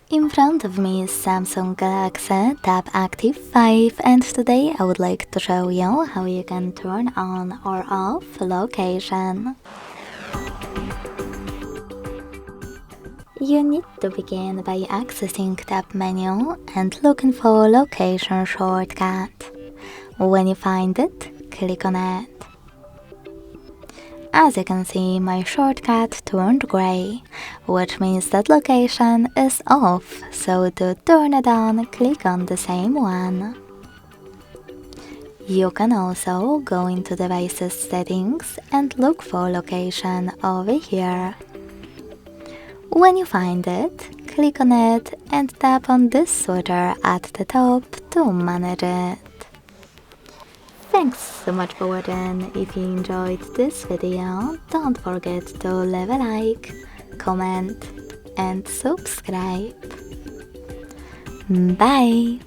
In front of me is Samsung Galaxy Tab Active 5 and today I would like to show you how you can turn on or off location. You need to begin by accessing Tab menu and looking for location shortcut. When you find it, click on it. As you can see, my shortcut turned grey, which means that location is off, so to turn it on, click on the same one. You can also go into devices settings and look for location over here. When you find it, click on it and tap on this switcher at the top to manage it. Thanks so much for watching. If you enjoyed this video, don't forget to leave a like, comment and subscribe. Bye!